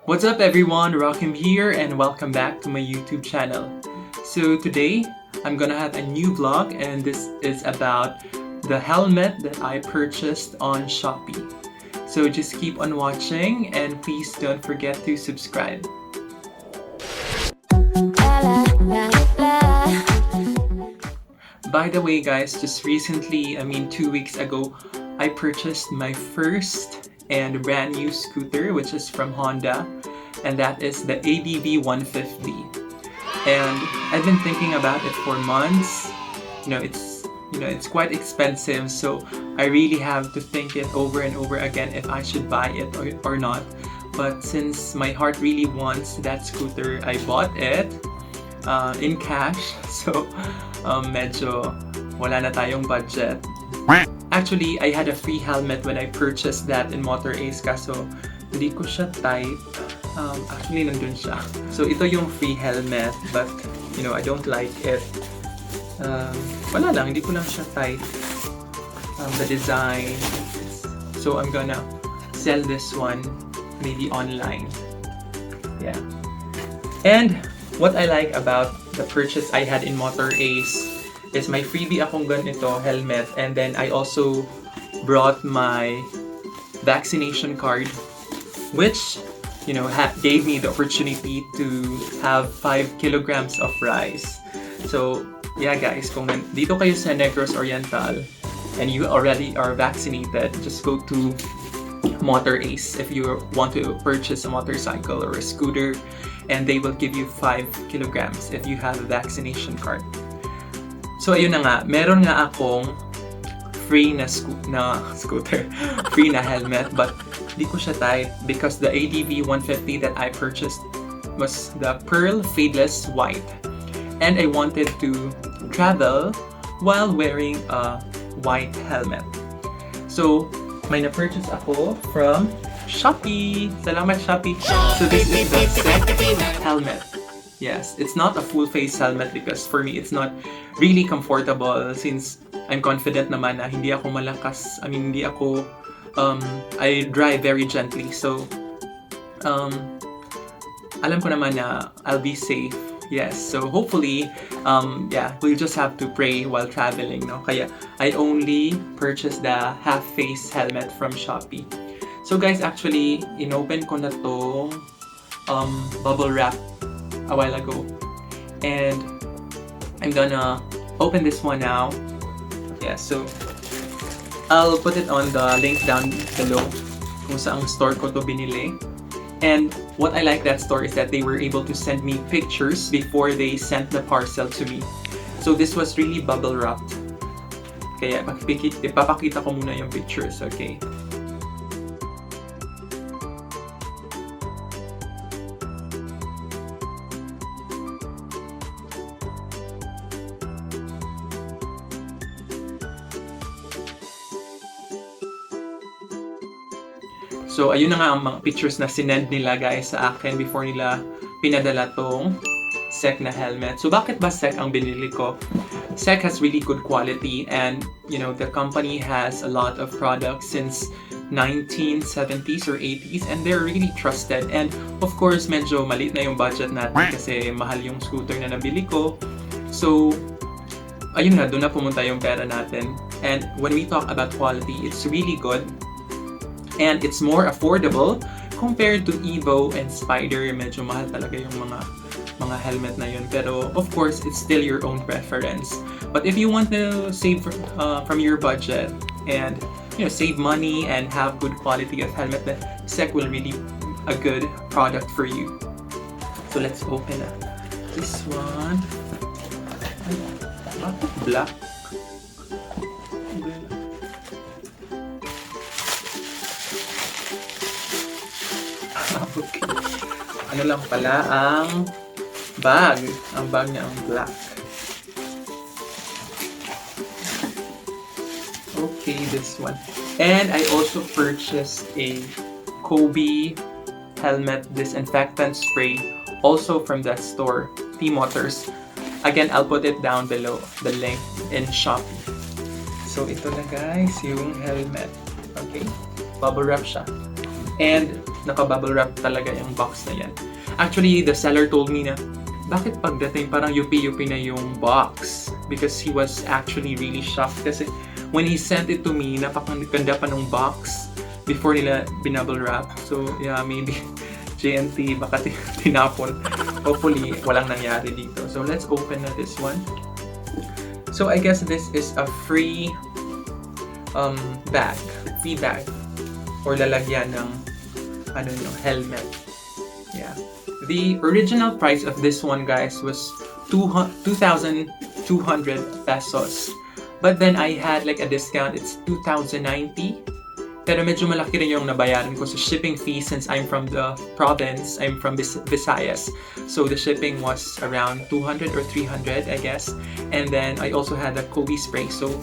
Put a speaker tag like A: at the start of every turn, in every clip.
A: What's up everyone, Rockhem here and welcome back to my YouTube channel. So today, I'm gonna have a new vlog and this is about the helmet that I purchased on Shopee. So just keep on watching and please don't forget to subscribe. By the way guys, just recently, 2 weeks ago, I purchased my first and brand new scooter which is from Honda, and that is the ADV 150. And I've been thinking about it for months. It's quite expensive, so I really have to think it over and over again if I should buy it or not. But since my heart really wants that scooter, I bought it in cash. So medyo wala na tayong budget. Actually, I had a free helmet when I purchased that in Motor Ace, kaso hindi ko siya type. Actually, nandun siya. So, ito yung free helmet, but, I don't like it. Wala lang, hindi ko lang siya type. The design. So, I'm gonna sell this one, maybe online. Yeah. And, what I like about the purchase I had in Motor Ace is my freebie akong ganito, helmet, and then I also brought my vaccination card, which, gave me the opportunity to have 5 kilograms of rice. So, yeah guys, kung dito kayo sa Negros Oriental and you already are vaccinated, just go to Motor Ace if you want to purchase a motorcycle or a scooter, and they will give you 5 kilograms if you have a vaccination card. So ayun na nga, meron nga akong free na scooter, free na helmet, but di ko siya type because the ADV 150 that I purchased was the pearl fadeless white, and I wanted to travel while wearing a white helmet. So may na-purchase ako from Shopee. Salamat Shopee. So this is the SECHelmet. Yes, it's not a full face helmet because for me it's not really comfortable since I'm confident naman na hindi ako malakas. I drive very gently. So, alam ko naman na I'll be safe. Yes, so hopefully, we'll just have to pray while traveling, no? Kaya I only purchased the half-face helmet from Shopee. So guys, actually, inopen ko na to bubble wrap a while ago, and I'm gonna open this one now. Yeah, so I'll put it on the link down below kung saang store ko to binili. And what I like that store is that they were able to send me pictures before they sent the parcel to me. So this was really bubble wrapped. Kaya ipapakita ko muna yung pictures, okay? So, ayun na nga ang mga pictures na sinend nila guys sa akin before nila pinadala tong SECH na helmet. So, bakit ba SECH ang binili ko? SECH has really good quality, and, the company has a lot of products since 1970s or 80s, and they're really trusted. And, of course, medyo maliit na yung budget natin kasi mahal yung scooter na nabili ko. So, ayun na, doon na pumunta yung pera natin. And when we talk about quality, it's really good. And it's more affordable compared to Evo and Spider. Medyo mahal talaga yung mga helmet na yun. Pero of course, it's still your own preference. But if you want to save from your budget and save money and have good quality of helmet, then SECH will really a good product for you. So let's open this one. Bakit black? Okay. Ano lang pala ang bag. Ang bag niya ang black. Okay, this one. And I also purchased a Kobe helmet disinfectant spray also from that store, T-Motors. Again, I'll put it down below, the link in Shopee. So ito na guys, yung helmet. Okay? Bubble wrap siya. And naka-bubble wrap talaga yung box na yan. Actually, the seller told me na, bakit pagdating parang yupi-yupi na yung box? Because he was actually really shocked. Kasi when he sent it to me, napakaganda pa ng box before nila binubble wrap. So yeah, maybe JNT baka tinapon. Hopefully, walang nangyari dito. So let's open na this one. So I guess this is a free bag. Free bag. Or lalagyan ng helmet. Yeah. The original price of this one, guys, was 2,200 pesos. But then I had like a discount. It's 2,090. Pero medyo malaki rin yung nabayaran ko sa shipping fee since I'm from the province. I'm from Visayas. So the shipping was around 200 or 300, I guess. And then I also had the Kobe spray. So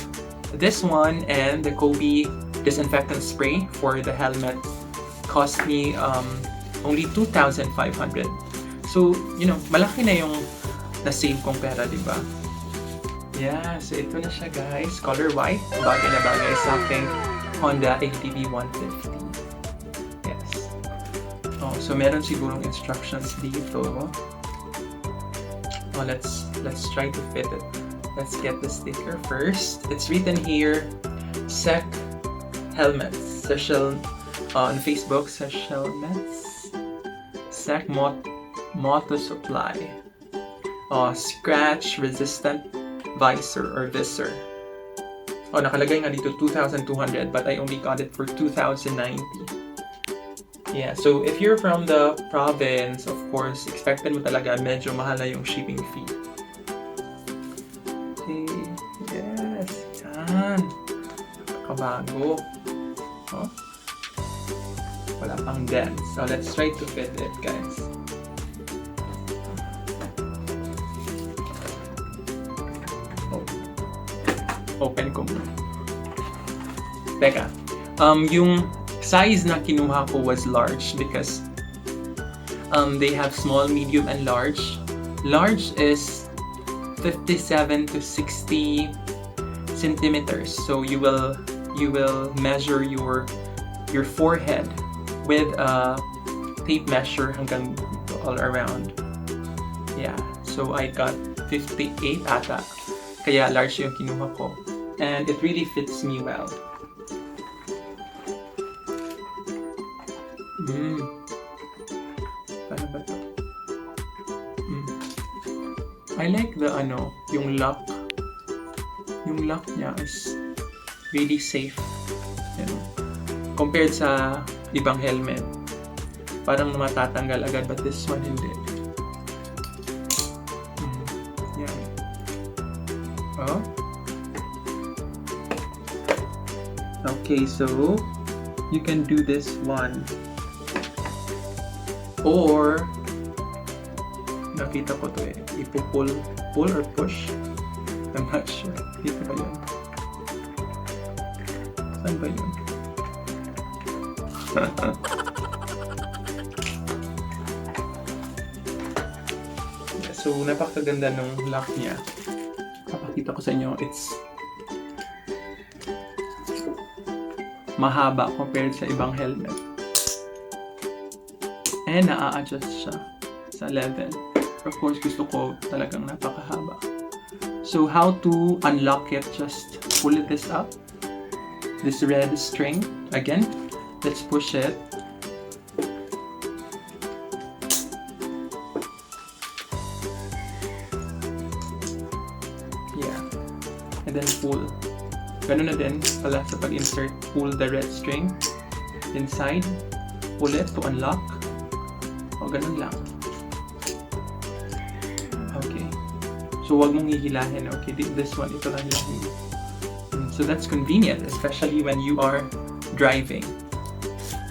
A: this one and the Kobe Disinfectant Spray for the helmet cost me only 2,500. So, malaki na yung na-save kong pera, di ba? Yeah, so ito na siya, guys. Color white. Bagay na bagay sa aking Honda ATV 150. Yes. Oh, so meron sigurong instructions dito. Oh, let's try to fit it. Let's get the sticker first. It's written here, SECHelmet. On Facebook, SECHelmet. Moto Supply. Scratch resistant visor or visor. Nakalagay nga dito 2,200 but I only got it for 2,090. Yeah, so if you're from the province, of course, expected mo talaga medyo mahal na yung shipping fee. Okay, yes, yan. Kabago. Wala pang dent. So let's try to fit it, guys. Open ko muna. Teka. Yung size na kinuha ko was large because they have small, medium, and large. Large is 57 to 60 centimeters. So you will measure your forehead with a tape measure hanggang all around. Yeah. So I got 58 ata. Kaya large yung kinuha ko. And it really fits me well. Paano ba to? I like the yung lock. Yung lock niya is really safe. Compared sa ibang helmet. Parang matatanggal agad, but this one hindi. Yan. Oh. Okay, so you can do this one. Or nakita ko to ipo-pull or push. I'm not sure. Dito ba yun? Saan ba yun? So, napakaganda ng lock niya. Papakita ko sa inyo. It's mahaba compared sa ibang helmet. And naa-adjust siya sa level. Of course, gusto ko talagang napakahaba. So, how to unlock it? Just pull this up. This red string. Again, let's push it. Yeah. And then pull. Ganun na din pala sa pag-insert. Pull the red string inside. Pull it to unlock. O ganun lang. Okay. So wag mong hihilahin. Okay, this one, ito lang lang. So that's convenient, especially when you are driving.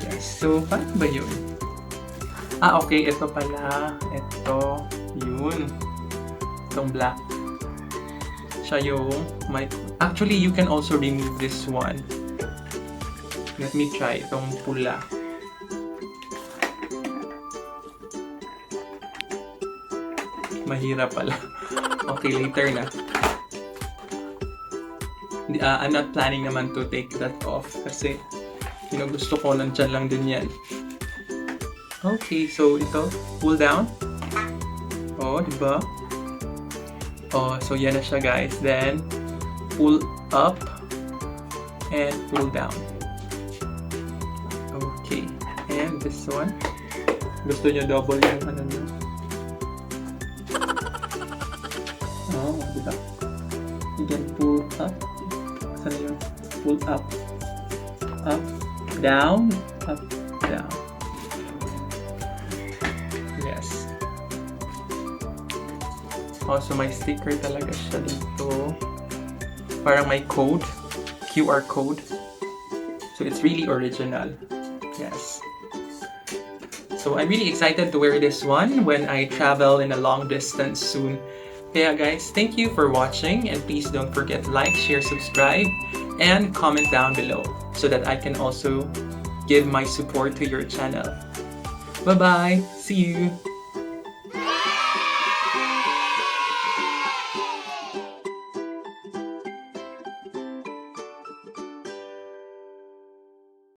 A: Yes. So paano ba yun? Okay. Ito pala. Ito. Yun. Itong black. Siya yung actually, you can also remove this one. Let me try itong pula. Mahirap pala. Okay, later na. I'm not planning naman to take that off kasi Gusto ko nandyan lang din yan. Okay, so ito, pull down. Oh, diba? Oh, so yan na siya guys. Then, pull up and pull down. Okay, and this one. Gusto nyo double yung ano nyo? Oh, diba? You can pull up. Saan yun? Pull up. Up, down, up, down. Yes. Oh, so may sticker talaga siya dito. Parang may code. QR code. So it's really original. Yes. So I'm really excited to wear this one when I travel in a long distance soon. Kaya guys, thank you for watching, and please don't forget to like, share, subscribe, and comment down below so that I can also give my support to your channel. Bye-bye! See you!